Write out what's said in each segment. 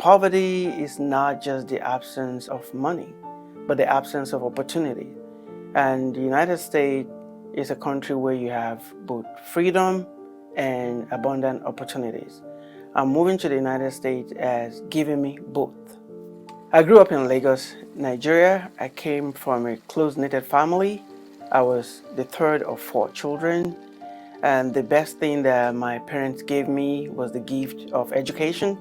Poverty is not just the absence of money, but the absence of opportunity. And the United States is a country where you have both freedom and abundant opportunities. And moving to the United States has given me both. I grew up in Lagos, Nigeria. I came from a close-knitted family. I was the third of four children. And the best thing that my parents gave me was the gift of education.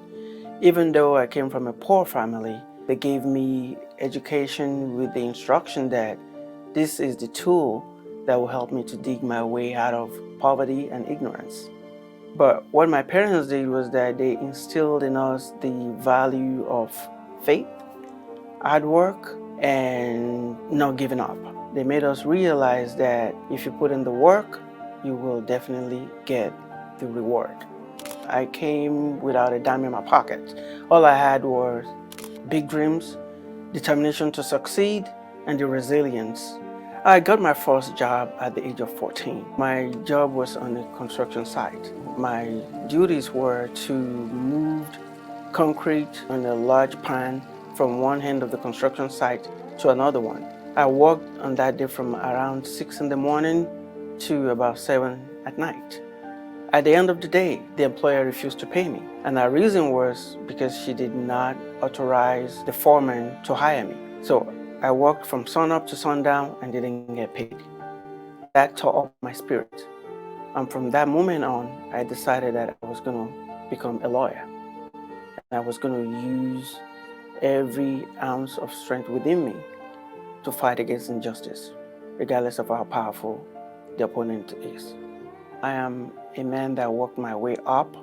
Even though I came from a poor family, they gave me education with the instruction that this is the tool that will help me to dig my way out of poverty and ignorance. But what my parents did was that they instilled in us the value of faith, hard work, and not giving up. They made us realize that if you put in the work, you will definitely get the reward. I came without a dime in my pocket. All I had was big dreams, determination to succeed, and the resilience. I got my first job at the age of 14. My job was on a construction site. My duties were to move concrete on a large pan from one end of the construction site to another one. I worked on that day from around 6 in the morning to about 7 at night. At the end of the day, the employer refused to pay me. And the reason was because she did not authorize the foreman to hire me. So I worked from sunup to sundown and didn't get paid. That tore up my spirit. And from that moment on, I decided that I was going to become a lawyer. And I was going to use every ounce of strength within me to fight against injustice, regardless of how powerful the opponent is. I am a man that worked my way up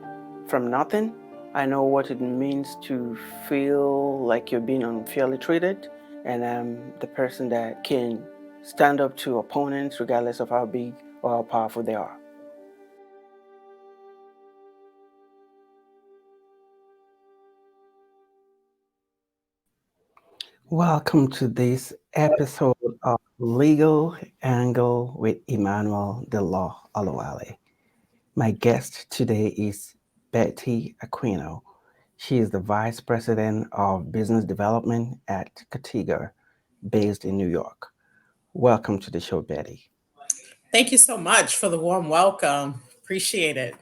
from nothing. I know what it means to feel like you're being unfairly treated, and I'm the person that can stand up to opponents regardless of how big or how powerful they are. Welcome to this episode of Legal Angle with Emmanuel, the Law Olawale. My guest today is Betty Aquino. She is the Vice President of Business Development at Catiga, based in New York. Welcome to the show, Betty. Thank you so much for the warm welcome. Appreciate it.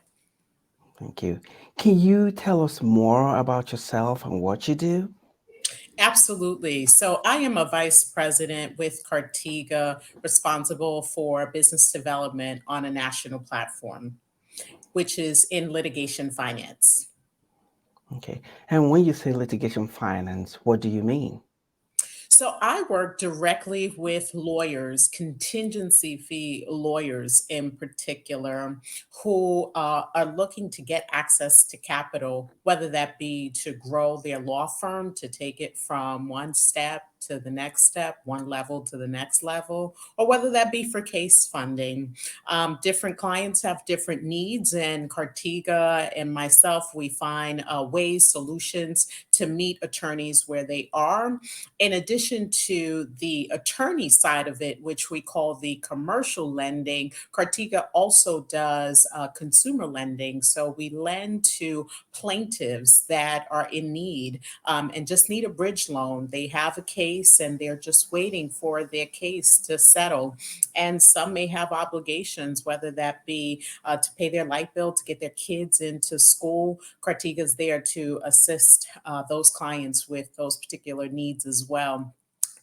Thank you. Can you tell us more about yourself and what you do? Absolutely. So I am a vice president with Cartiga, responsible for business development on a national platform, which is in litigation finance. Okay. And when you say litigation finance, what do you mean? So I work directly with lawyers, contingency fee lawyers in particular, who are looking to get access to capital, whether that be to grow their law firm, to take it from one step to the next step, one level to the next level, or whether that be for case funding. Different clients have different needs, and Cartiga and myself, we find ways, solutions to meet attorneys where they are. In addition to the attorney side of it, which we call the commercial lending, Cartiga also does consumer lending. So we lend to plaintiffs that are in need and just need a bridge loan. They have a case and they're just waiting for their case to settle. And some may have obligations, whether that be to pay their light bill, to get their kids into school. Cartiga's there to assist those clients with those particular needs as well.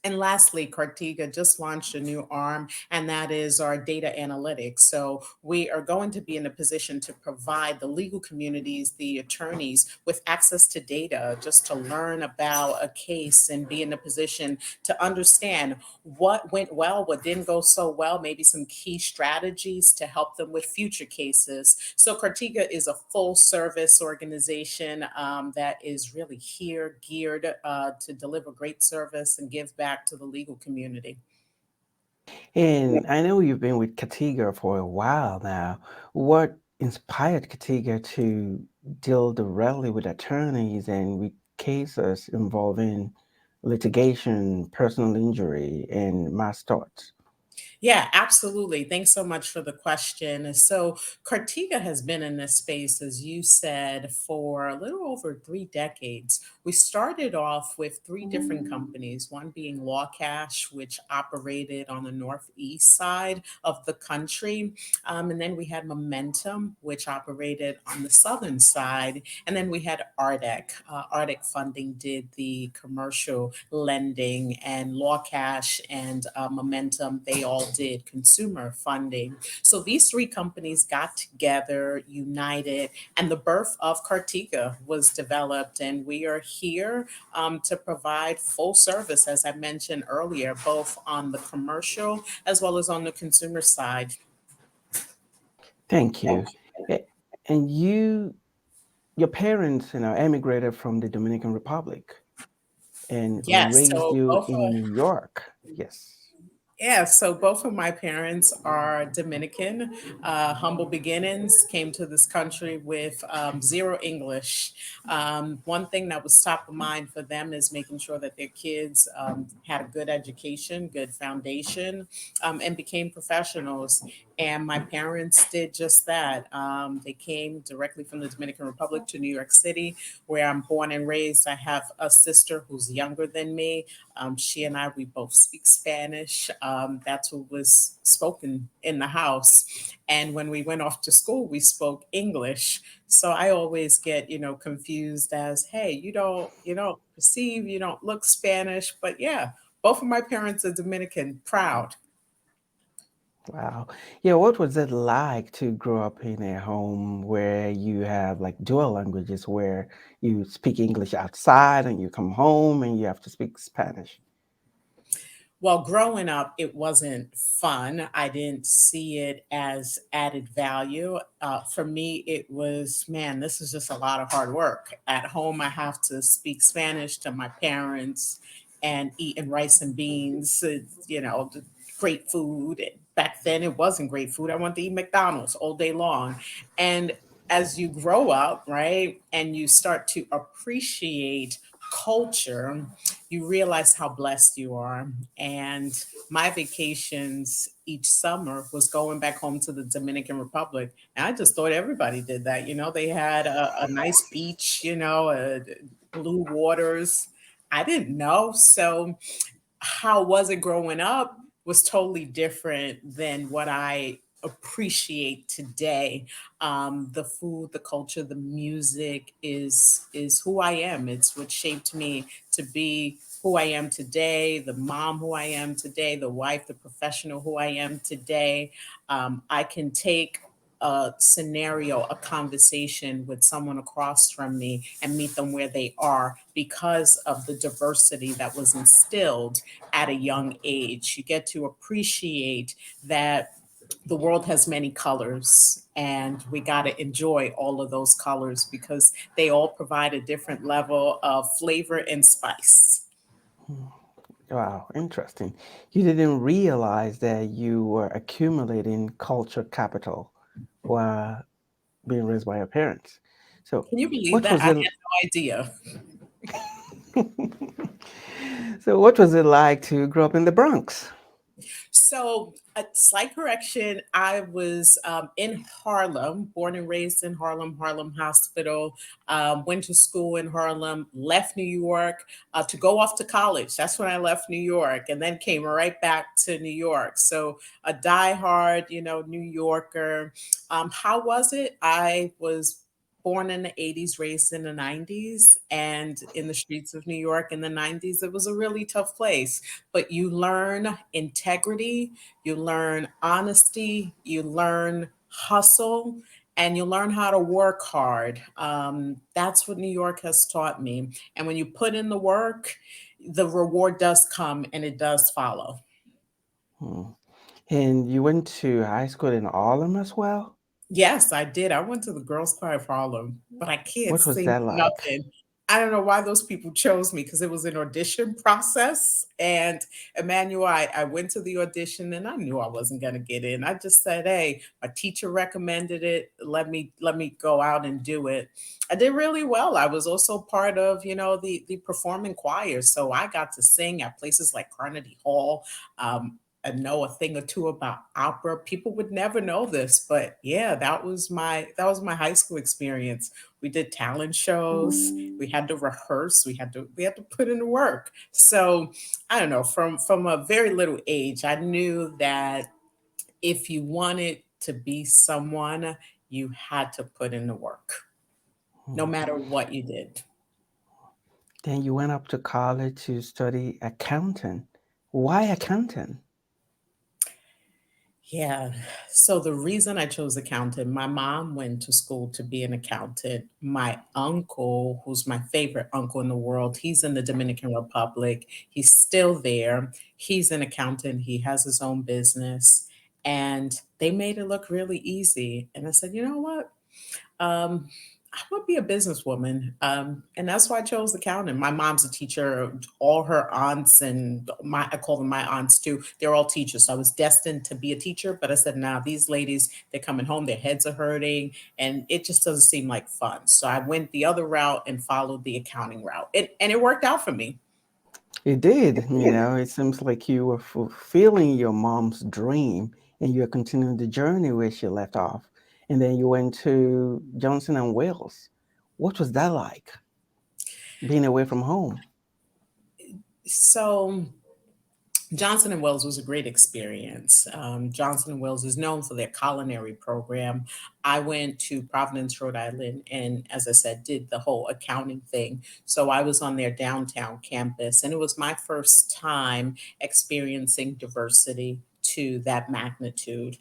And lastly, Cartiga just launched a new arm, and that is our data analytics. So we are going to be in a position to provide the legal communities, the attorneys, with access to data just to learn about a case and be in a position to understand what went well, what didn't go so well, maybe some key strategies to help them with future cases. So Cartiga is a full service organization that is really here geared to deliver great service and give back to the legal community. And I know you've been with Catiga for a while now. What inspired Catiga to deal directly with attorneys and with cases involving litigation, personal injury, and mass torts? Yeah, absolutely. Thanks so much for the question. So, Cartiga has been in this space, as you said, for a little over 3 decades. We started off with three different companies, one being Law Cash, which operated on the northeast side of the country. And then we had Momentum, which operated on the southern side. And then we had Ardec. Ardec Funding did the commercial lending, and Law Cash and Momentum, they all did consumer funding. So these three companies got together, united, and the birth of Cartiga was developed. And we are here to provide full service, as I mentioned earlier, both on the commercial as well as on the consumer side. Thank you. A- And your parents, emigrated from the Dominican Republic and Yes, raised so you both in New York. Yes. Yeah, so both of my parents are Dominican. Humble beginnings, came to this country with zero English. One thing that was top of mind for them is making sure that their kids had a good education, good foundation, and became professionals. And my parents did just that. They came directly from the Dominican Republic to New York City, where I'm born and raised. I have a sister who's younger than me. She and I, we both speak Spanish. That's what was spoken in the house. And when we went off to school, we spoke English. So I always get, confused as, hey, you don't perceive, you don't look Spanish, but yeah, both of my parents are Dominican, proud. Wow. Yeah, what was it like to grow up in a home where you have like dual languages, where you speak English outside and you come home and you have to speak Spanish? Well, growing up, it wasn't fun. I didn't see it as added value. For me, it was, man, this is just a lot of hard work. At home, I have to speak Spanish to my parents and eating rice and beans, the great food. Back then, it wasn't great food. I wanted to eat McDonald's all day long. And as you grow up, right, and you start to appreciate culture, you realize how blessed you are. And my vacations each summer was going back home to the Dominican Republic. And I just thought everybody did that. They had a nice beach, blue waters. I didn't know. So how was it growing up was totally different than what I appreciate today. The food, the culture, the music is who I am. It's what shaped me to be who I am today, the mom who I am today, the wife, the professional who I am today. I can take a scenario, a conversation with someone across from me and meet them where they are because of the diversity that was instilled at a young age. You get to appreciate that the world has many colors, and we got to enjoy all of those colors because they all provide a different level of flavor and spice. Hmm. Wow, interesting. You didn't realize that you were accumulating culture capital while being raised by your parents. So, Can you believe what that? was I had it? no idea. So, what was it like to grow up in the Bronx? So, a slight correction. I was in Harlem, born and raised in Harlem, Harlem Hospital, went to school in Harlem, left New York to go off to college. That's when I left New York and then came right back to New York. So, a diehard, New Yorker. How was it? I was born in the 80s, raised in the 90s, and in the streets of New York in the 90s, it was a really tough place, but you learn integrity, you learn honesty, you learn hustle, and you learn how to work hard. That's what New York has taught me. And when you put in the work, the reward does come and it does follow. Hmm. And you went to high school in Harlem as well? Yes, I did. I went to the Girls Choir of Harlem, but I can't What was sing that like? nothing. I don't know why those people chose me because it was an audition process. And Emmanuel, I went to the audition and I knew I wasn't going to get in. I just said, "Hey, my teacher recommended it. Let me go out and do it." I did really well. I was also part of, the performing choir, so I got to sing at places like Carnegie Hall. know a thing or two about opera. People would never know this, but yeah, that was my high school experience. We did talent shows. We had to rehearse. We had to put in the work. So I don't know. From a very little age, I knew that if you wanted to be someone, you had to put in the work, no Mhm. matter what you did. Then you went up to college to study accounting. Why accounting? Yeah. So the reason I chose accountant, my mom went to school to be an accountant. My uncle, who's my favorite uncle in the world, he's in the Dominican Republic. He's still there. He's an accountant. He has his own business. And they made it look really easy. And I said, you know what? Um, I would be a businesswoman. And that's why I chose accounting. My mom's a teacher. All her aunts and I call them my aunts too. They're all teachers. So I was destined to be a teacher, but I said, nah, these ladies, they're coming home, their heads are hurting, and it just doesn't seem like fun. So I went the other route and followed the accounting route. And it worked out for me. It did, it seems like you were fulfilling your mom's dream and you're continuing the journey where she left off. And then you went to Johnson and Wales. What was that like, being away from home? So Johnson and Wales was a great experience. Johnson and Wales is known for their culinary program. I went to Providence, Rhode Island, and as I said, did the whole accounting thing. So I was on their downtown campus, and it was my first time experiencing diversity to that magnitude.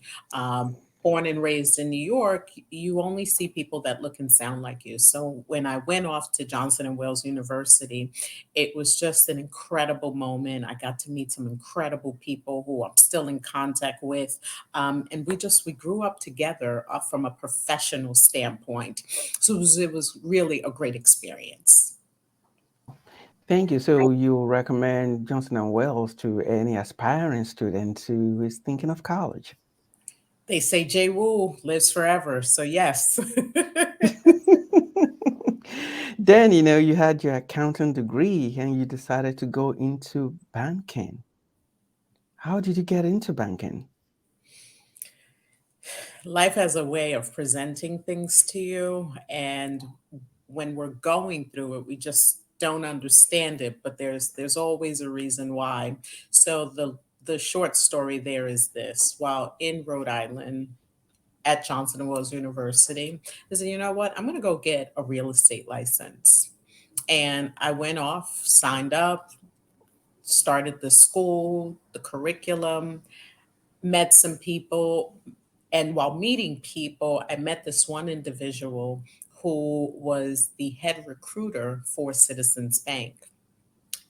Born and raised in New York, you only see people that look and sound like you. So when I went off to Johnson and Wales University, it was just an incredible moment. I got to meet some incredible people who I'm still in contact with. And we grew up together from a professional standpoint. So it was really a great experience. Thank you. So you recommend Johnson and Wales to any aspiring student who is thinking of college? They say Jay Wu lives forever. So, yes. Then, you had your accounting degree and you decided to go into banking. How did you get into banking? Life has a way of presenting things to you. And when we're going through it, we just don't understand it. But there's always a reason why. So the short story there is this: while in Rhode Island at Johnson and Wales University, I said, you know what? I'm going to go get a real estate license. And I went off, signed up, started the school, the curriculum, met some people. And while meeting people, I met this one individual who was the head recruiter for Citizens Bank.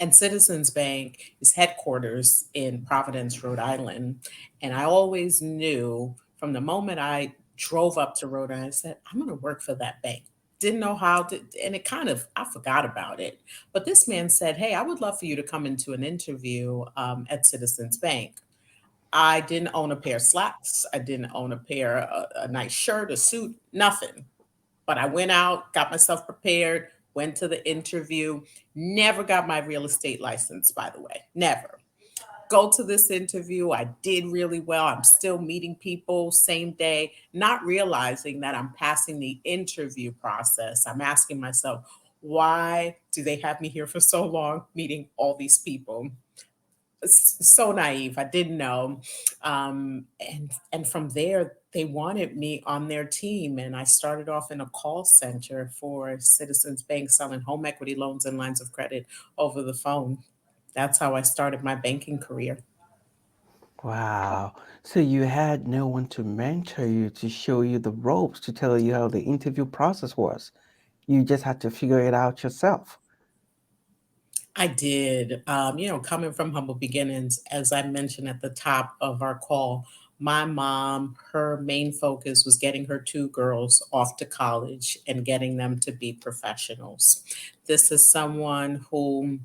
And Citizens Bank is headquarters in Providence, Rhode Island. And I always knew from the moment I drove up to Rhode Island, I said, I'm going to work for that bank. Didn't know how to, and it kind of, I forgot about it. But this man said, hey, I would love for you to come into an interview at Citizens Bank. I didn't own a pair of slacks. I didn't own a nice shirt, a suit, nothing. But I went out, got myself prepared, went to the interview, never got my real estate license, by the way, never. Go to this interview. I did really well. I'm still meeting people same day, not realizing that I'm passing the interview process. I'm asking myself, why do they have me here for so long meeting all these people? So naive. I didn't know. And from there, they wanted me on their team. And I started off in a call center for Citizens Bank selling home equity loans and lines of credit over the phone. That's how I started my banking career. Wow. So you had no one to mentor you, to show you the ropes, to tell you how the interview process was. You just had to figure it out yourself. I did. Coming from humble beginnings, as I mentioned at the top of our call, my mom, her main focus was getting her two girls off to college and getting them to be professionals. This is someone who,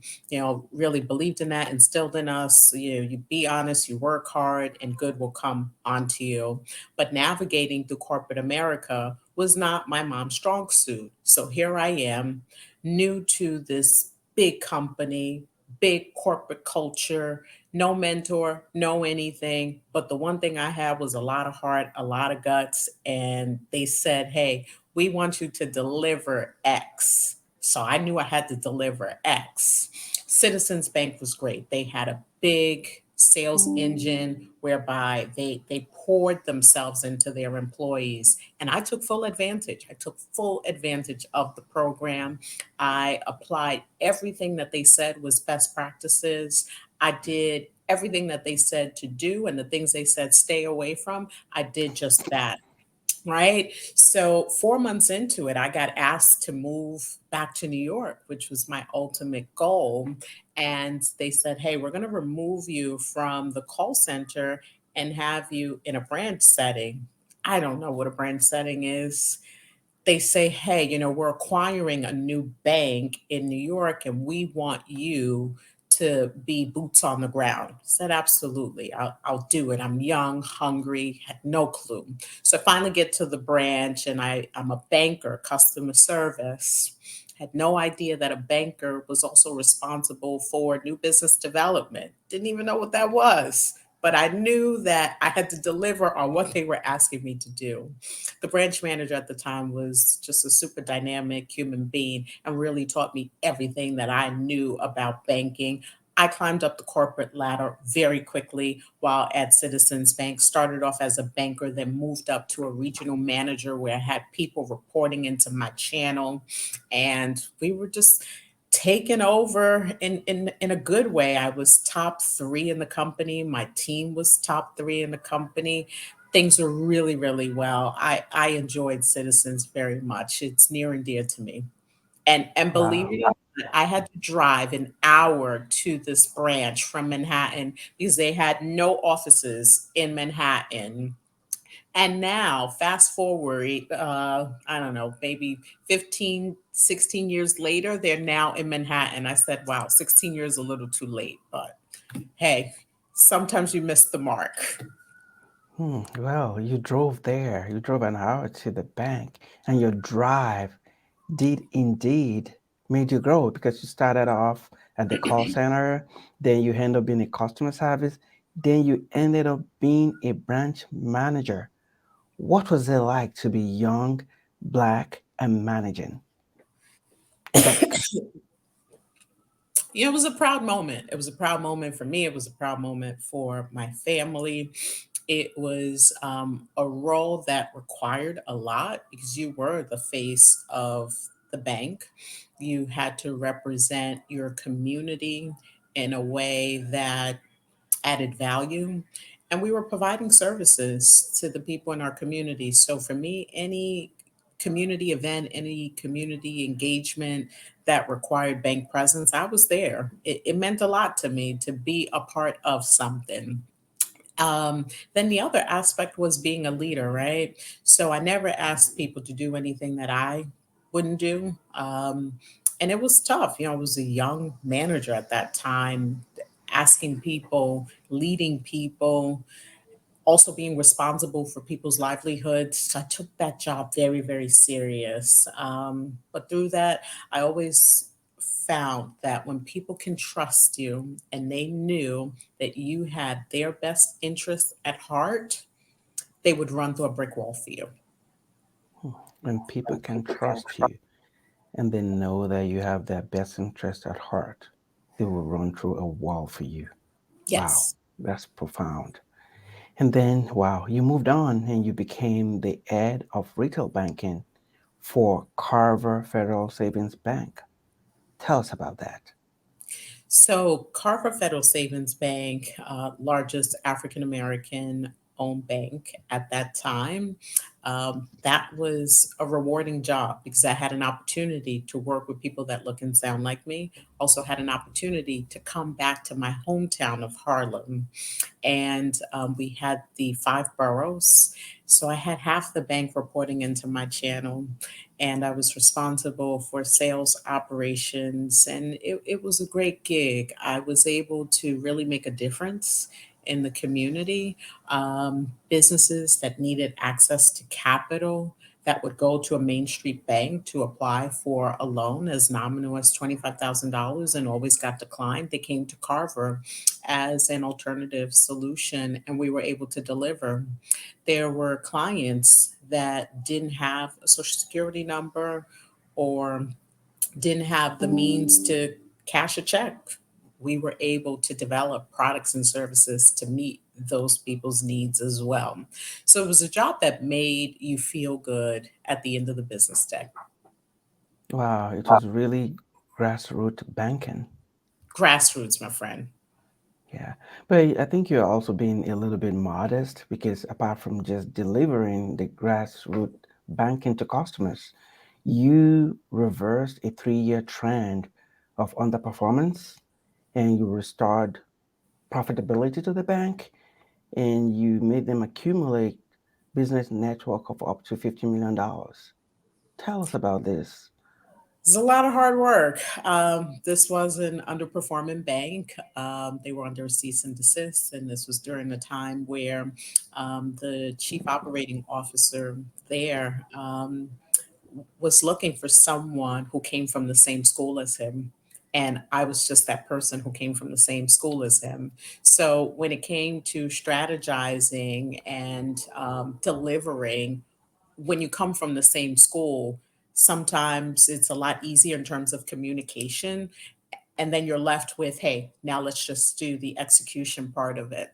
really believed in that, instilled in us. You be honest, you work hard, and good will come onto you. But navigating through corporate America was not my mom's strong suit. So here I am, new to this big company, big corporate culture, no mentor, no anything. But the one thing I had was a lot of heart, a lot of guts. And they said, hey, we want you to deliver X. So I knew I had to deliver X. Citizens Bank was great. They had a big sales engine whereby they poured themselves into their employees, and I took full advantage. I took full advantage of the program. I applied everything that they said was best practices. I did everything that they said to do, and the things they said stay away from, I did just that. Right. So 4 months into it, I got asked to move back to New York, which was my ultimate goal. And they said, hey, we're going to remove you from the call center and have you in a branch setting. I don't know what a branch setting is. They say, hey, we're acquiring a new bank in New York and we want you to be boots on the ground. I said, absolutely, I'll do it. I'm young, hungry, had no clue. So I finally get to the branch and I'm a banker, customer service. Had no idea that a banker was also responsible for new business development. Didn't even know what that was. But I knew that I had to deliver on what they were asking me to do. The branch manager at the time was just a super dynamic human being and really taught me everything that I knew about banking. I climbed up the corporate ladder very quickly while at Citizens Bank. Started off as a banker, then moved up to a regional manager where I had people reporting into my channel. And we were just taken over in a good way. I was top three in the company. My team was top three in the company. Things were really, really well. I enjoyed Citizens very much. It's near and dear to me. And believe Wow. it or not, I had to drive an hour to this branch from Manhattan because they had no offices in Manhattan. And now, fast forward, I don't know, maybe 15, 16 years later, they're now in Manhattan. I said, wow, 16 years a little too late, but hey, sometimes you miss the mark. Well, you drove there. You drove an hour to the bank, and your drive did indeed made you grow because you started off at the call center, then you end up being a customer service, then you ended up being a branch manager. What was it like to be young, black, and managing a bank? It was a proud moment. It was a proud moment for me. It was a proud moment for my family. It was a role that required a lot because you were the face of the bank. You had to represent your community in a way that added value. And we were providing services to the people in our community. So for me, any community event, any community engagement that required bank presence, I was there. It meant a lot to me to be a part of something. Then the other aspect was being a leader, right? So I never asked people to do anything that I wouldn't do. And it was tough. I was a young manager at that time, asking people, leading people, also being responsible for people's livelihoods. So I took that job very, very serious. But through that, I always found that when people can trust you and they knew that you had their best interests at heart, they would run through a brick wall for you. When people can trust you and they know that you have their best interest at heart, they will run through a wall for you. Wow, Yes. that's profound. And then, wow, you moved on and you became the head of retail banking for Carver Federal Savings Bank. Tell us about that. So, Carver Federal Savings Bank, largest African American owned bank at that time, that was a rewarding job because I had an opportunity to work with people that look and sound like me. Also, had an opportunity to come back to my hometown of Harlem, and we had the five boroughs. So I had half the bank reporting into my channel, and I was responsible for sales operations. And it was a great gig. I was able to really make a difference in the community. Businesses that needed access to capital that would go to a Main Street bank to apply for a loan as nominal as $25,000 and always got declined. They came to Carver as an alternative solution, and we were able to deliver. There were clients that didn't have a social security number or didn't have the means to cash a check. We were able to develop products and services to meet those people's needs as well. So it was a job that made you feel good at the end of the business day. Wow, it was really grassroots banking. Grassroots, my friend. Yeah, but I think you're also being a little bit modest because apart from just delivering the grassroots banking to customers, you reversed a 3-year trend of underperformance and you restored profitability to the bank and you made them accumulate business network of up to $50 million. Tell us about this. It's a lot of hard work. This was an underperforming bank. They were under cease and desist, and this was during a time where the chief operating officer there was looking for someone who came from the same school as him. And I was just that person who came from the same school as him. So when it came to strategizing and delivering, when you come from the same school, sometimes it's a lot easier in terms of communication. And then you're left with, hey, now let's just do the execution part of it.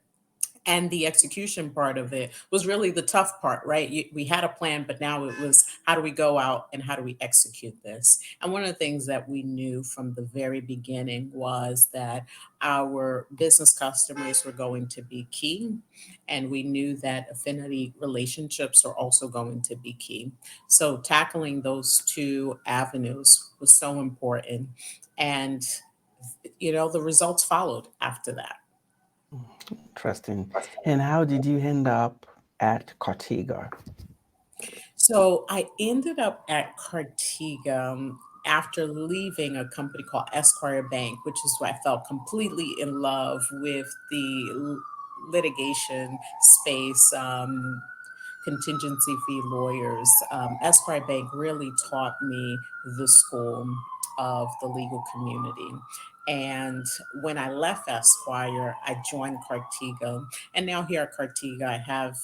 And the execution part of it was really the tough part, right? We had a plan, but now it was how do we go out and how do we execute this? And one of the things that we knew from the very beginning was that our business customers were going to be key. And we knew that affinity relationships are also going to be key. So tackling those two avenues was so important. And, the results followed after that. Interesting. And how did you end up at Cortega? So I ended up at Cartiga after leaving a company called Esquire Bank, which is why I fell completely in love with the litigation space. Contingency fee lawyers. Esquire Bank really taught me the school of the legal community. And when I left Esquire, I joined Cartiga. And now here at Cartiga, I have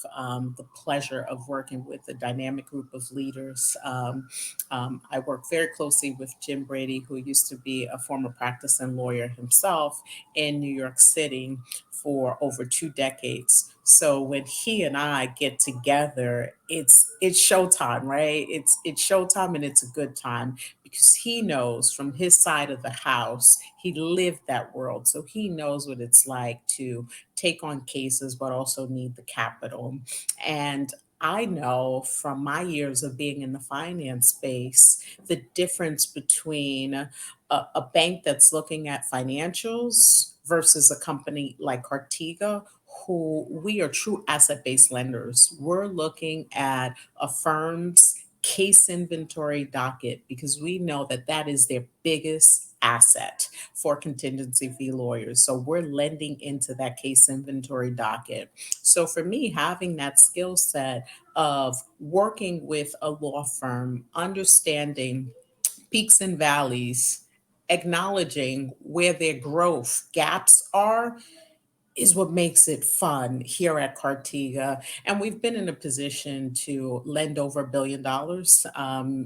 the pleasure of working with a dynamic group of leaders. I work very closely with Jim Brady, who used to be a former practicing lawyer himself in New York City for over 2 decades. So when he and I get together, it's showtime, right? It's showtime and it's a good time because he knows from his side of the house, he lived that world. So he knows what it's like to take on cases but also need the capital. And I know from my years of being in the finance space the difference between a bank that's looking at financials versus a company like Cartiga, who we are true asset based lenders. We're looking at a firm's case inventory docket because we know that that is their biggest asset for contingency fee lawyers. So we're lending into that case inventory docket. So for me, having that skill set of working with a law firm, understanding peaks and valleys, acknowledging where their growth gaps are is what makes it fun here at Cartiga. And we've been in a position to lend over $1 billion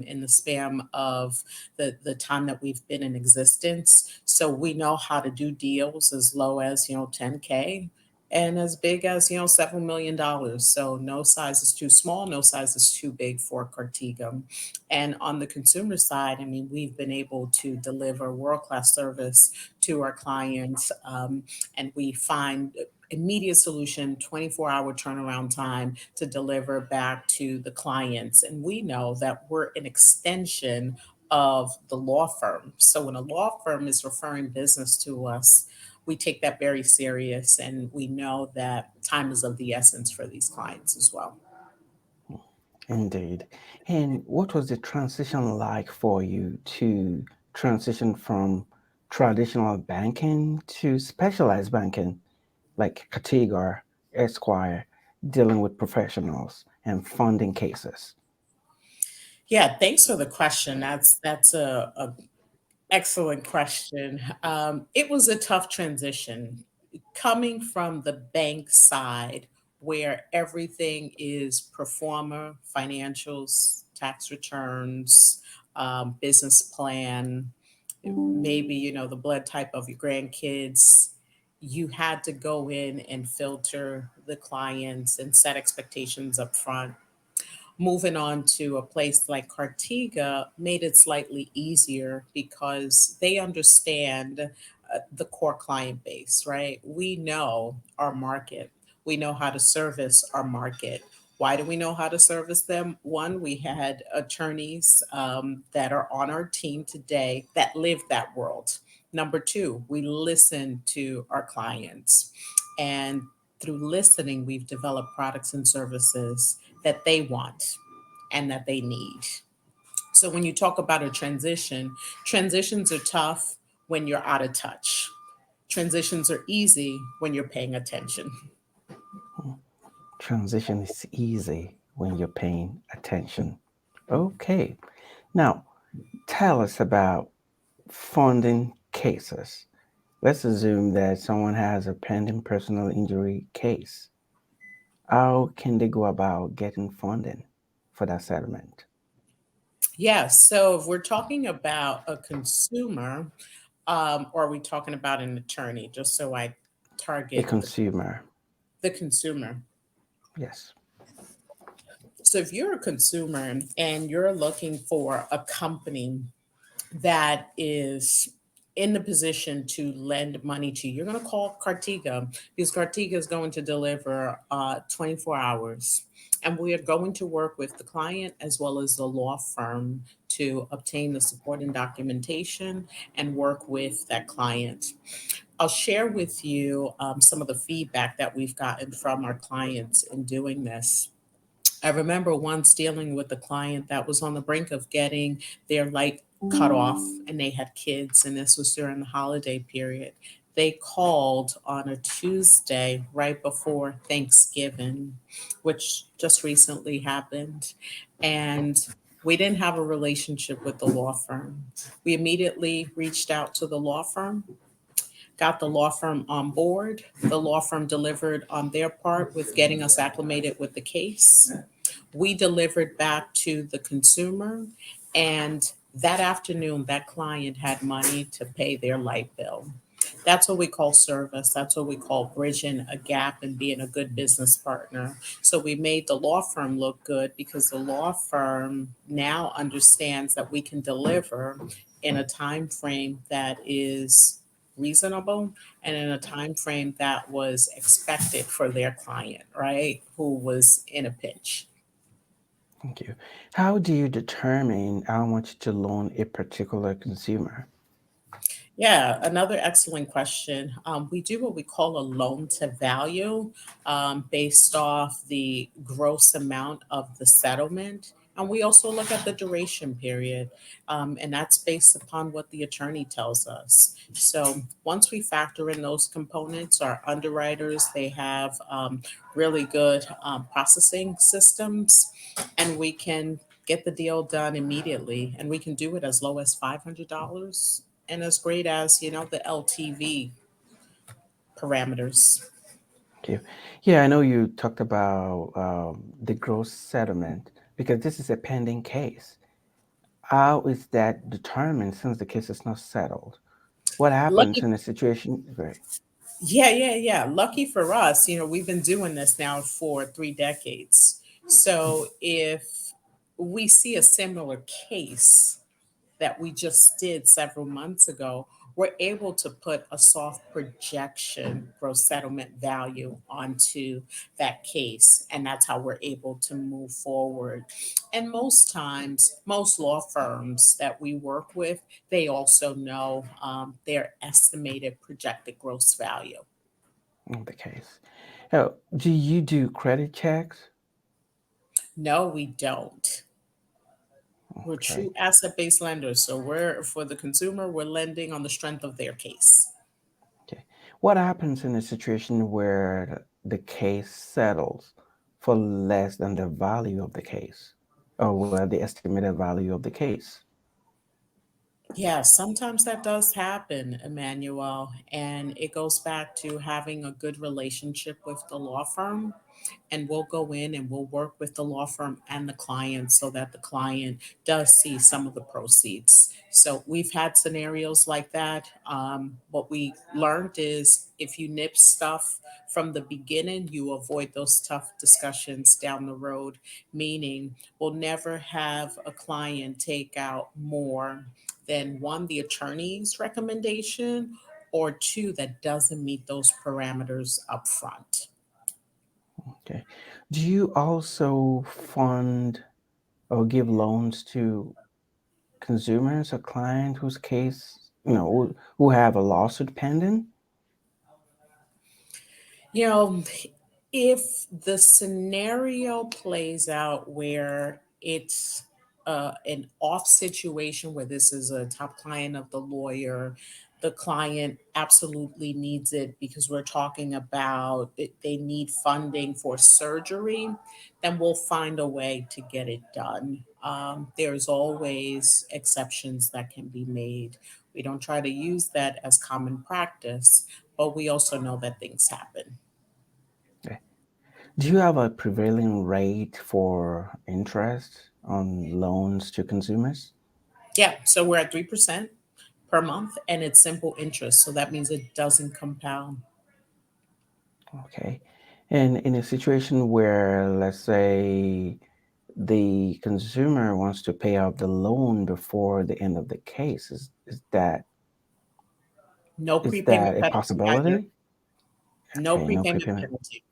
in the span of the time that we've been in existence. So we know how to do deals as low as, 10K and as big as, several million dollars. So no size is too small, no size is too big for Cartiga. And on the consumer side, I mean, we've been able to deliver world-class service to our clients. And we find immediate solution, 24-hour turnaround time to deliver back to the clients. And we know that we're an extension of the law firm. So when a law firm is referring business to us, we take that very serious and we know that time is of the essence for these clients as well. Indeed. And what was the transition like for you to transition from traditional banking to specialized banking, like Category, Esquire, dealing with professionals and funding cases? Yeah, thanks for the question. That's a excellent question. It was a tough transition coming from the bank side, where everything is performer, financials, tax returns, business plan, maybe the blood type of your grandkids. You had to go in and filter the clients and set expectations up front. Moving on to a place like Cartiga made it slightly easier because they understand the core client base, right? We know our market, we know how to service our market. Why do we know how to service them? One, we had attorneys that are on our team today that live that world. Number two, we listen to our clients. And through listening, we've developed products and services that they want and that they need. So when you talk about a transition, transitions are tough when you're out of touch. Transitions are easy when you're paying attention. Hmm. Transition is easy when you're paying attention. Okay. Now, tell us about funding cases. Let's assume that someone has a pending personal injury case. How can they go about getting funding for that settlement? Yeah, so if we're talking about a consumer, or are we talking about an attorney, just so I A target consumer. the consumer? Yes. So if you're a consumer and you're looking for a company that is in the position to lend money to you, you're going to call Cartiga because Cartiga is going to deliver 24 hours. And we are going to work with the client as well as the law firm to obtain the support and documentation and work with that client. I'll share with you some of the feedback that we've gotten from our clients in doing this. I remember once dealing with a client that was on the brink of getting their light cut off, and they had kids, and this was during the holiday period. They called on a Tuesday right before Thanksgiving, which just recently happened. And we didn't have a relationship with the law firm. We immediately reached out to the law firm, got the law firm on board. The law firm delivered on their part with getting us acclimated with the case. We delivered back to the consumer, and that afternoon, that client had money to pay their light bill. That's what we call service. That's what we call bridging a gap and being a good business partner. So we made the law firm look good because the law firm now understands that we can deliver in a time frame that is reasonable and in a time frame that was expected for their client, right? Who was in a pinch. Thank you. How do you determine how much to loan a particular consumer? Yeah, another excellent question. We do what we call a loan to value based off the gross amount of the settlement. And we also look at the duration period, and that's based upon what the attorney tells us. So once we factor in those components, our underwriters, they have really good processing systems, and we can get the deal done immediately. And we can do it as low as $500 and as great as the LTV parameters. Thank you. Yeah, I know you talked about the gross settlement because this is a pending case. How is that determined since the case is not settled? What happens Lucky, in a situation? Right. yeah. Lucky for us, we've been doing this now for 3 decades. So if we see a similar case that we just did several months ago, we're able to put a soft projection gross settlement value onto that case. And that's how we're able to move forward. And most times, most law firms that we work with, they also know their estimated projected gross value. In the case. Oh, do you do credit checks? No, we don't. We're Okay. true asset based lenders. So we're, for the consumer, we're lending on the strength of their case. Okay. What happens in a situation where the case settles for less than the value of the case? or well, the estimated value of the case. Yeah, sometimes that does happen, Emmanuel, and it goes back to having a good relationship with the law firm. And we'll go in and we'll work with the law firm and the client so that the client does see some of the proceeds. So we've had scenarios like that. What we learned is if you nip stuff from the beginning, you avoid those tough discussions down the road, meaning we'll never have a client take out more than one, the attorney's recommendation, or two, that doesn't meet those parameters up front. Okay. Do you also fund or give loans to consumers or clients whose case, who have a lawsuit pending? You know, if the scenario plays out where it's an off situation where this is a top client of the lawyer, the client absolutely needs it because we're talking about they need funding for surgery, then we'll find a way to get it done. There's always exceptions that can be made. We don't try to use that as common practice, but we also know that things happen. Okay. Do you have a prevailing rate for interest on loans to consumers? Yeah, so we're at 3% per month and it's simple interest. So that means it doesn't compound. Okay. And in a situation where, let's say, the consumer wants to pay off the loan before the end of the case, No is prepayment that a penalty either. possibility? No Okay, no prepayment prepayment. penalty.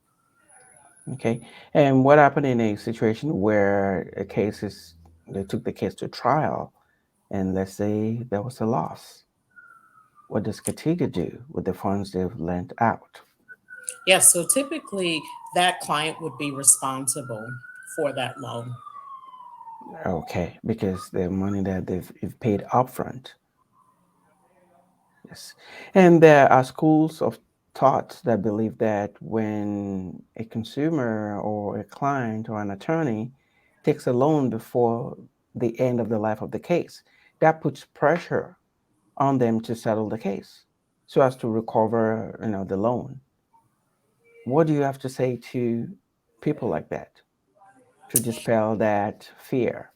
Okay. And what happened in a situation where they took the case to trial, and let's say there was a loss? What does Katiga do with the funds they've lent out? Yes, so typically that client would be responsible for that loan. Okay, because the money that they've paid upfront. Yes. And there are schools of thought that believe that when a consumer or a client or an attorney takes a loan before the end of the life of the case, that puts pressure on them to settle the case so as to recover, the loan. What do you have to say to people like that to dispel that fear?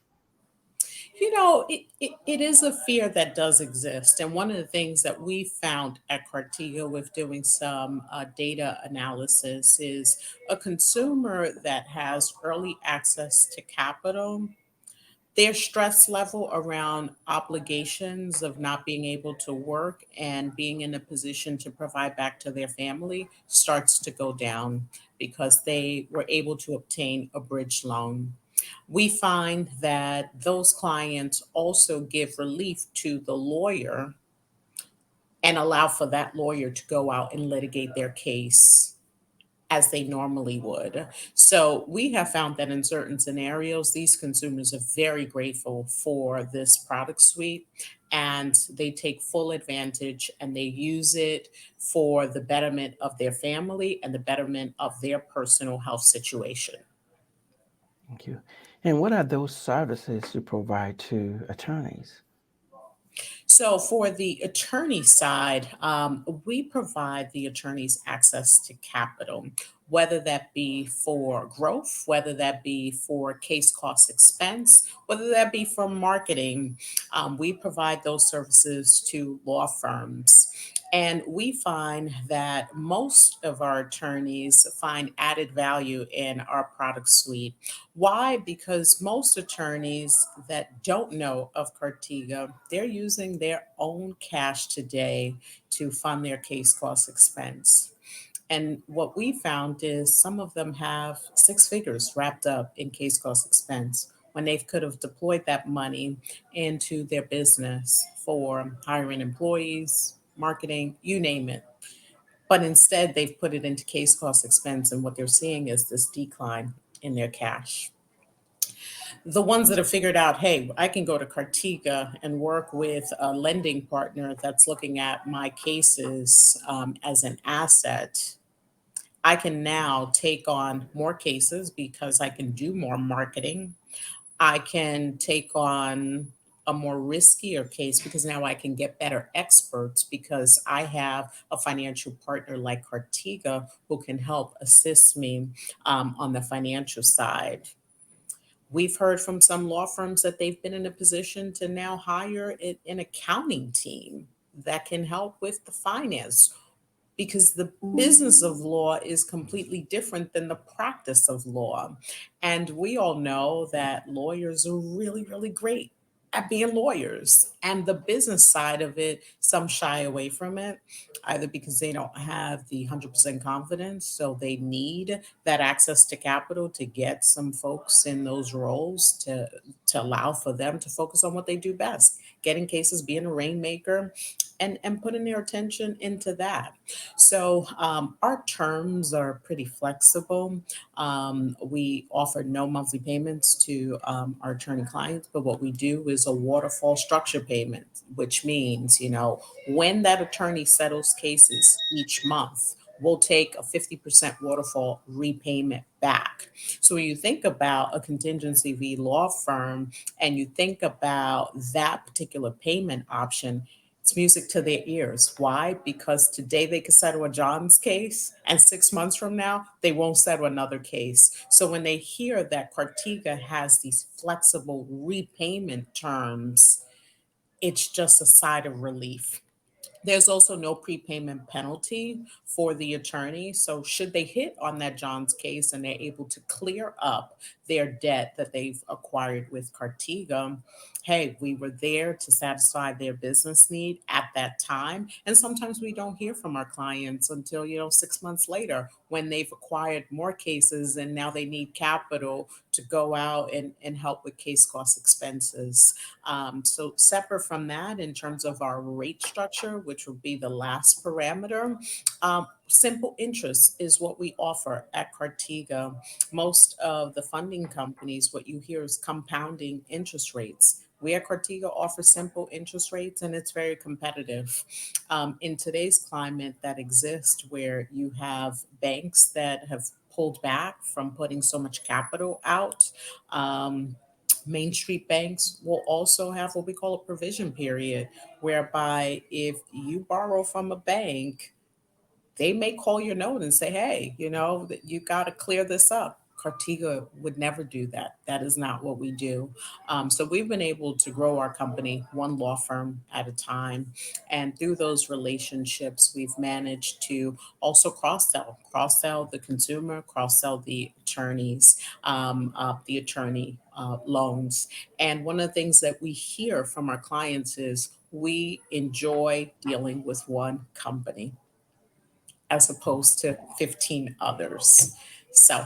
It is a fear that does exist. And one of the things that we found at Cartiga with doing some data analysis is a consumer that has early access to capital, their stress level around obligations of not being able to work and being in a position to provide back to their family starts to go down because they were able to obtain a bridge loan. We find that those clients also give relief to the lawyer and allow for that lawyer to go out and litigate their case as they normally would. So we have found that in certain scenarios, these consumers are very grateful for this product suite and they take full advantage and they use it for the betterment of their family and the betterment of their personal health situation. Thank you. And what are those services you provide to attorneys? So, for the attorney side, we provide the attorneys access to capital, whether that be for growth, whether that be for case cost expense, whether that be for marketing. We provide those services to law firms. And we find that most of our attorneys find added value in our product suite. Why? Because most attorneys that don't know of Cartiga, they're using their own cash today to fund their case cost expense. And what we found is some of them have six figures wrapped up in case cost expense when they could have deployed that money into their business for hiring employees, marketing, you name it. But instead, they've put it into case cost expense, and what they're seeing is this decline in their cash. The ones that have figured out, hey, I can go to Cartiga and work with a lending partner that's looking at my cases as an asset. I can now take on more cases because I can do more marketing. I can take on a more riskier case because now I can get better experts because I have a financial partner like Cartiga who can help assist me on the financial side. We've heard from some law firms that they've been in a position to now hire an accounting team that can help with the finance because the business of law is completely different than the practice of law. And we all know that lawyers are really, really great at being lawyers. And the business side of it, some shy away from it, either because they don't have the 100% confidence. So they need that access to capital to get some folks in those roles to allow for them to focus on what they do best, getting cases, being a rainmaker, and putting their attention into that. So our terms are pretty flexible. We offer no monthly payments to our attorney clients, but what we do is a waterfall structure payment, which means, when that attorney settles cases each month, we'll take a 50% waterfall repayment back. So when you think about a contingency fee law firm and you think about that particular payment option, it's music to their ears. Why? Because today they could settle a John's case, and 6 months from now, they won't settle another case. So when they hear that Cartiga has these flexible repayment terms, it's just a sigh of relief. There's also no prepayment penalty for the attorney. So, should they hit on that John's case and they're able to clear up their debt that they've acquired with Cartiga, hey, we were there to satisfy their business need at that time. And sometimes we don't hear from our clients until, 6 months later when they've acquired more cases and now they need capital to go out and help with case cost expenses. So separate from that, in terms of our rate structure, which would be the last parameter, simple interest is what we offer at Cartiga. Most of the funding companies, what you hear is compounding interest rates. We at Cartiga offer simple interest rates, and it's very competitive. In today's climate that exists, where you have banks that have pulled back from putting so much capital out, um, Main Street banks will also have what we call a provision period, whereby if you borrow from a bank, they may call your note and say, hey, that you got to clear this up. Cartiga would never do that. That is not what we do. So we've been able to grow our company one law firm at a time. And through those relationships, we've managed to also cross sell the consumer, cross sell the attorneys, the attorney loans. And one of the things that we hear from our clients is we enjoy dealing with one company as opposed to 15 others. So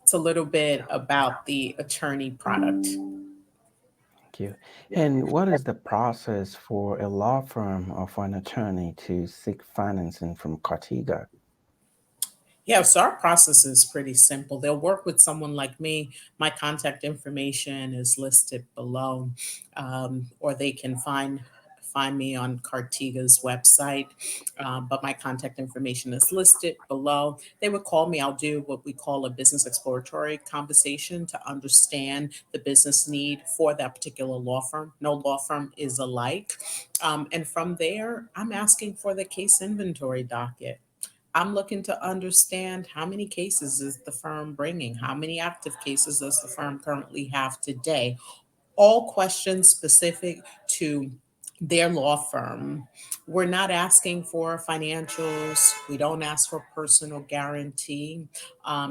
it's a little bit about the attorney product. Thank you. And what is the process for a law firm or for an attorney to seek financing from Cartiga? Yeah, so our process is pretty simple. They'll work with someone like me. My contact information is listed below, or they can find me on Cartiga's website. But my contact information is listed below. They would call me. I'll do what we call a business exploratory conversation to understand the business need for that particular law firm. No law firm is alike. And from there, I'm asking for the case inventory docket. I'm looking to understand how many cases is the firm bringing? How many active cases does the firm currently have today? All questions specific to their law firm. We're not asking for financials. We don't ask for personal guarantee.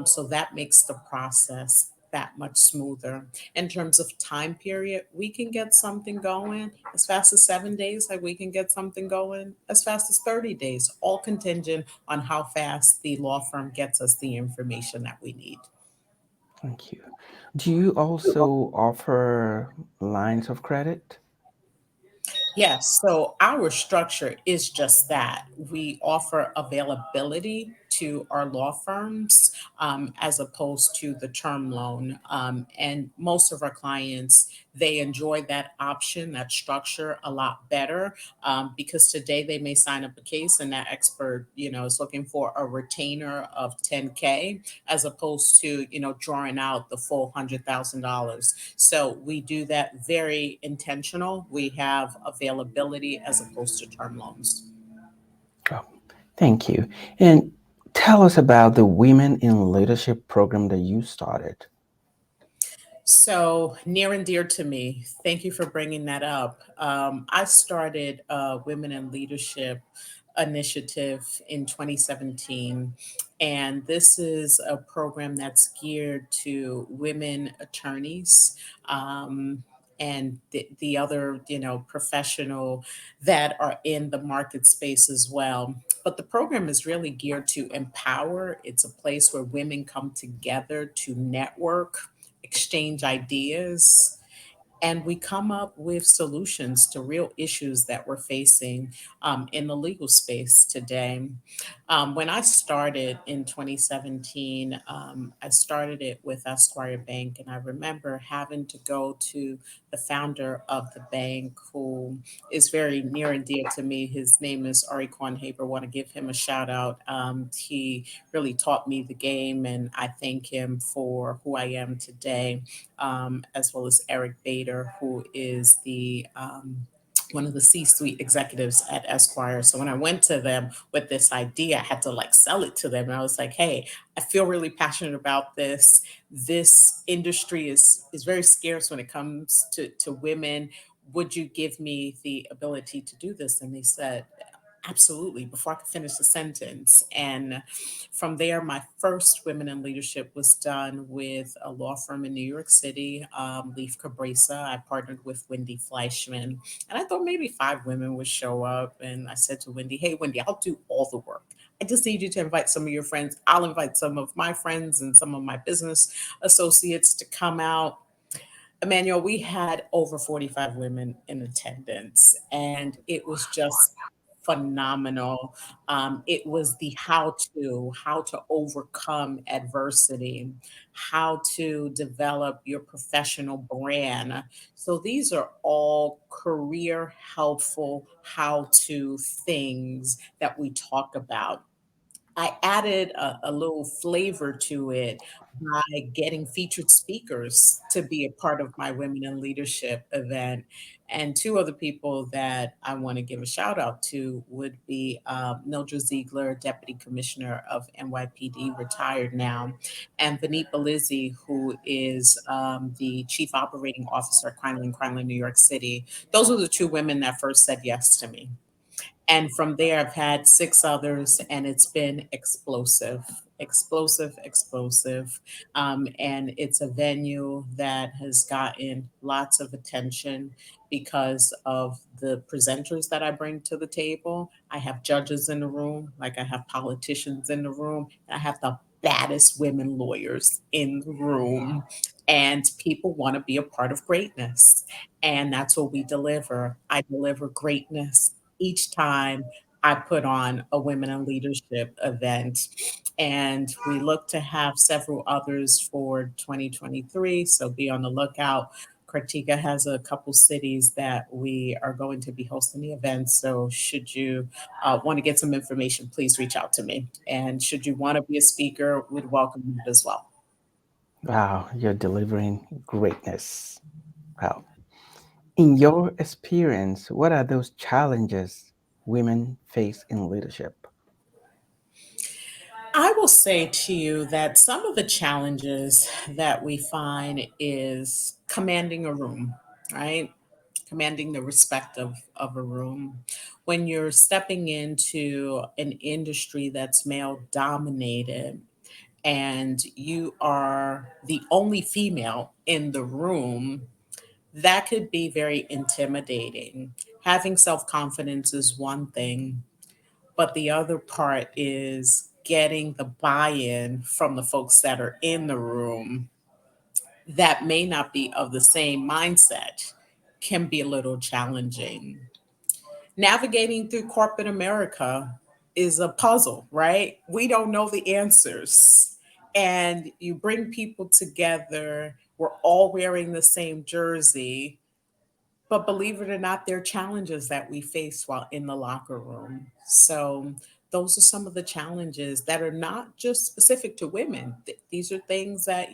So that makes the process that much smoother. In terms of time period, we can get something going as fast as 7 days, like we can get something going as fast as 30 days, all contingent on how fast the law firm gets us the information that we need. Thank you. Do you also offer lines of credit? Yes, so our structure is just that. We offer availability to our law firms as opposed to the term loan. And most of our clients, they enjoy that option, that structure a lot better because today they may sign up a case and that expert, is looking for a retainer of 10K as opposed to, drawing out the full $100,000. So we do that very intentional. We have availability as opposed to term loans. Oh, thank you. And tell us about the Women in Leadership program that you started. So, near and dear to me, thank you for bringing that up. I started a Women in Leadership initiative in 2017, and this is a program that's geared to women attorneys. And the other, professional that are in the market space as well. But the program is really geared to empower. It's a place where women come together to network, exchange ideas, and we come up with solutions to real issues that we're facing in the legal space today. When I started in 2017, I started it with Esquire Bank, and I remember having to go to the founder of the bank, who is very near and dear to me. His name is Ari Haber. Want to give him a shout out. He really taught me the game, and I thank him for who I am today, as well as Eric Bader, who is the one of the C-suite executives at Esquire. So when I went to them with this idea, I had to like sell it to them. And I was like, hey, I feel really passionate about this. This industry is very scarce when it comes to women. Would you give me the ability to do this? And they said, absolutely, before I could finish the sentence. And from there, my first Women in Leadership was done with a law firm in New York City, Leaf Cabresa. I partnered with Wendy Fleischman. And I thought maybe 5 women would show up. And I said to Wendy, hey, Wendy, I'll do all the work. I just need you to invite some of your friends. I'll invite some of my friends and some of my business associates to come out. Emmanuel, we had over 45 women in attendance, and it was just phenomenal. It was the how to overcome adversity, how to develop your professional brand. So these are all career helpful how to things that we talk about. I added a little flavor to it by getting featured speakers to be a part of my Women in Leadership event. And 2 other people that I want to give a shout out to would be Mildred Ziegler, Deputy Commissioner of NYPD, retired now, and Vineet Balizzi, who is the Chief Operating Officer at Crime New York City. Those were the 2 women that first said yes to me. And from there, I've had 6 others, and it's been explosive, explosive, explosive. And it's a venue that has gotten lots of attention because of the presenters that I bring to the table. I have judges in the room, like I have politicians in the room. I have the baddest women lawyers in the room. And people want to be a part of greatness. And that's what we deliver. I deliver greatness each time I put on a Women in Leadership event. And we look to have several others for 2023. So be on the lookout. Kartika has a couple cities that we are going to be hosting the event. So should you want to get some information, please reach out to me. And should you want to be a speaker, we'd welcome that as well. Wow, you're delivering greatness. Wow. In your experience, what are those challenges women face in leadership? I will say to you that some of the challenges that we find is commanding a room, right? Commanding the respect of a room. When you're stepping into an industry that's male dominated and you are the only female in the room, that could be very intimidating. Having self confidence is one thing, but the other part is getting the buy in from the folks that are in the room that may not be of the same mindset can be a little challenging. Navigating through corporate America, is a puzzle, right? We don't know the answers. And you bring people together, we're all wearing the same jersey, but believe it or not, there are challenges that we face while in the locker room. So, those are some of the challenges that are not just specific to women. These are things that,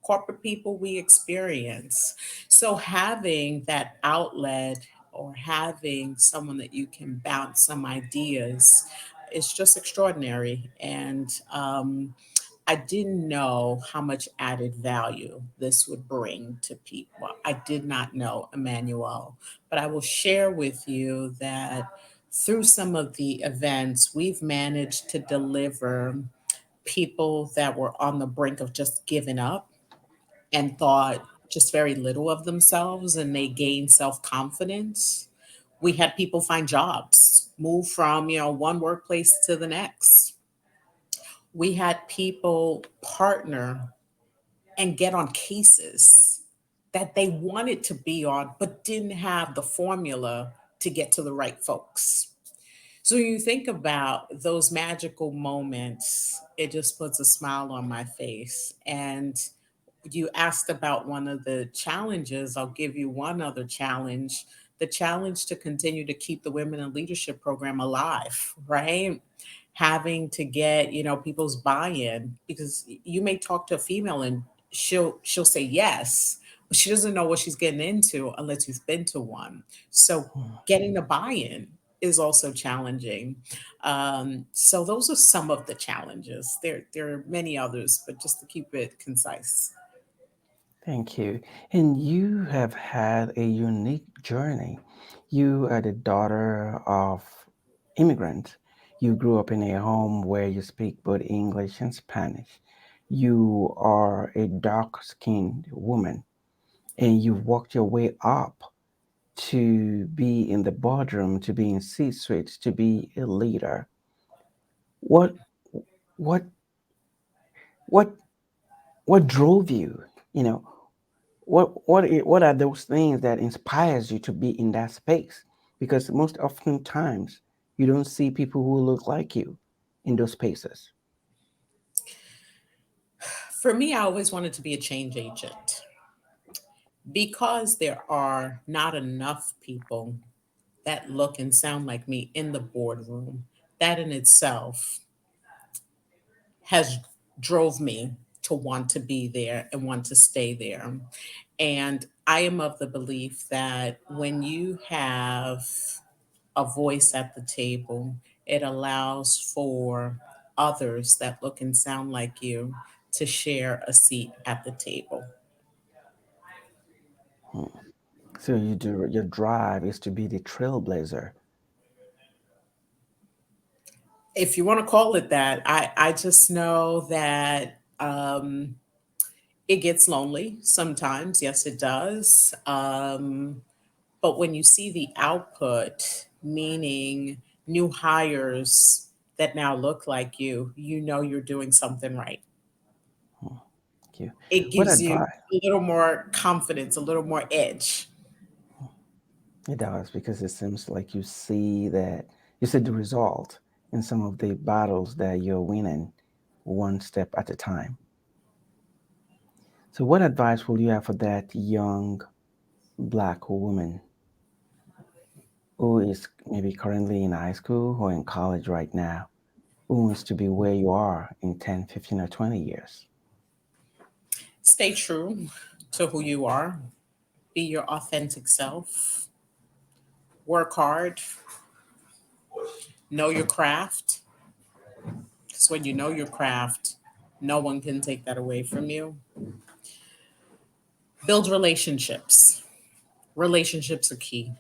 corporate people we experience. So, having that outlet or having someone that you can bounce some ideas is just extraordinary. And I didn't know how much added value this would bring to people. I did not know, Emmanuel, but I will share with you that through some of the events, we've managed to deliver people that were on the brink of just giving up and thought just very little of themselves, and they gained self confidence. We had people find jobs, move from, one workplace to the next. We had people partner and get on cases that they wanted to be on, but didn't have the formula to get to the right folks. So you think about those magical moments, it just puts a smile on my face. And you asked about one of the challenges. I'll give you one other challenge, the challenge to continue to keep the Women in Leadership program alive, right? Having to get, people's buy-in, because you may talk to a female and she'll say yes, but she doesn't know what she's getting into unless you've been to one. So getting the buy-in is also challenging. So those are some of the challenges. There are many others, but just to keep it concise. Thank you. And you have had a unique journey. You are the daughter of immigrants. You grew up in a home where you speak both English and Spanish. You are a dark skinned woman, and you've worked your way up to be in the boardroom, to be in C suites, to be a leader. What, what, what, what drove you? You know, what are those things that inspires you to be in that space? Because most oftentimes you don't see people who look like you in those spaces. For me, I always wanted to be a change agent because there are not enough people that look and sound like me in the boardroom. That in itself has drove me to want to be there and want to stay there. And I am of the belief that when you have a voice at the table, it allows for others that look and sound like you to share a seat at the table. Hmm. So you do your drive is to be the trailblazer. If you want to call it that, I just know that it gets lonely sometimes. Yes, it does. But when you see the output, meaning new hires that now look like you know you're doing something right. Hmm. Thank you. It What gives you advice? a little more confidence, a little more edge. It does because it seems like you see the result in some of the battles that you're winning one step at a time. So what advice will you have for that young black woman who is maybe currently in high school or in college right now, who wants to be where you are in 10, 15, or 20 years? Stay true to who you are, be your authentic self, work hard, know your craft. Because when you know your craft, no one can take that away from you. Build relationships. Relationships are key.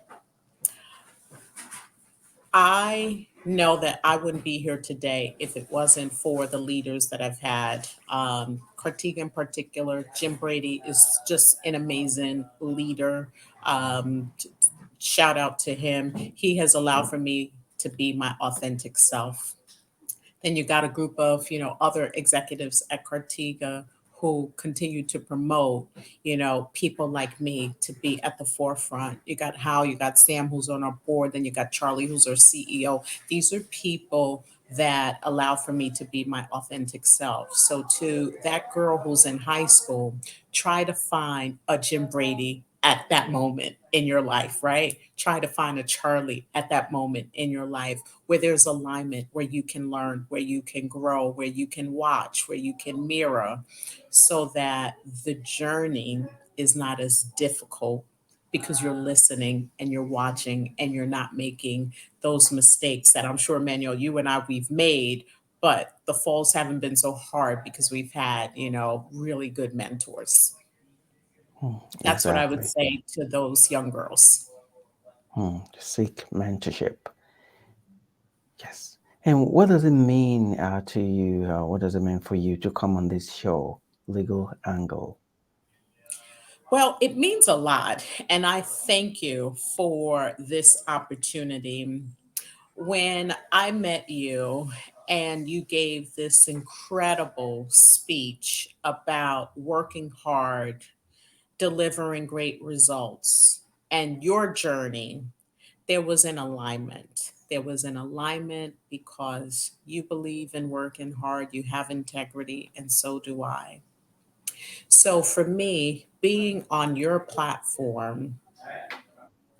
I know that I wouldn't be here today if it wasn't for the leaders that I've had. Cartiga in particular, Jim Brady is just an amazing leader. Shout out to him. He has allowed for me to be my authentic self. Then you got a group of, other executives at Cartiga who continue to promote, people like me to be at the forefront. You got Hal, you got Sam, who's on our board, then you got Charlie, who's our CEO. These are people that allow for me to be my authentic self. So to that girl who's in high school, try to find a Jim Brady at that moment in your life, right? Try to find a Charlie at that moment in your life where there's alignment, where you can learn, where you can grow, where you can watch, where you can mirror, so that the journey is not as difficult because you're listening and you're watching and you're not making those mistakes that I'm sure, Emmanuel, you and I, we've made, but the falls haven't been so hard because we've had, really good mentors. That's what I would Exactly. say to those young girls. Seek mentorship. Yes. And what does it mean to you? What does it mean for you to come on this show, Legal Angle? Well, it means a lot. And I thank you for this opportunity. When I met you and you gave this incredible speech about working hard, delivering great results, and your journey, there was an alignment. There was an alignment because you believe in working hard, you have integrity, and so do I. So for me, being on your platform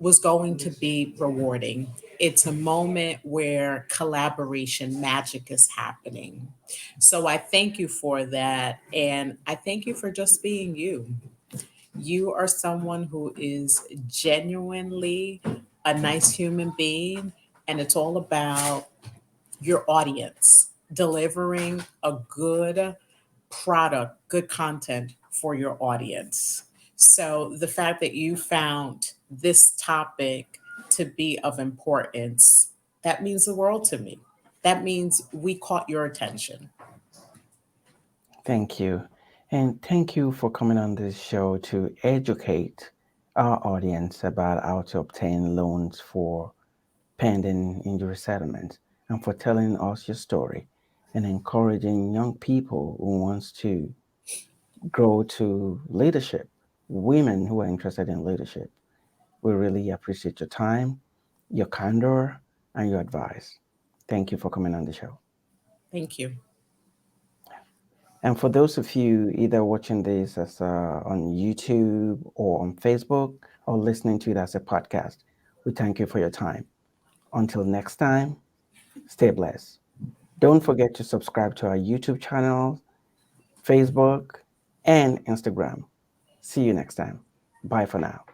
was going to be rewarding. It's a moment where collaboration magic is happening. So I thank you for that. And I thank you for just being you. You are someone who is genuinely a nice human being. And it's all about your audience, delivering a good product, good content for your audience. So the fact that you found this topic to be of importance, that means the world to me. That means we caught your attention. Thank you. And thank you for coming on this show to educate our audience about how to obtain loans for pending injury settlements and for telling us your story and encouraging young people who wants to grow to leadership, women who are interested in leadership. We really appreciate your time, your candor, and your advice. Thank you for coming on the show. Thank you. And for those of you either watching this as on YouTube or on Facebook or listening to it as a podcast, we thank you for your time. Until next time, stay blessed. Don't forget to subscribe to our YouTube channel, Facebook, and Instagram. See you next time. Bye for now.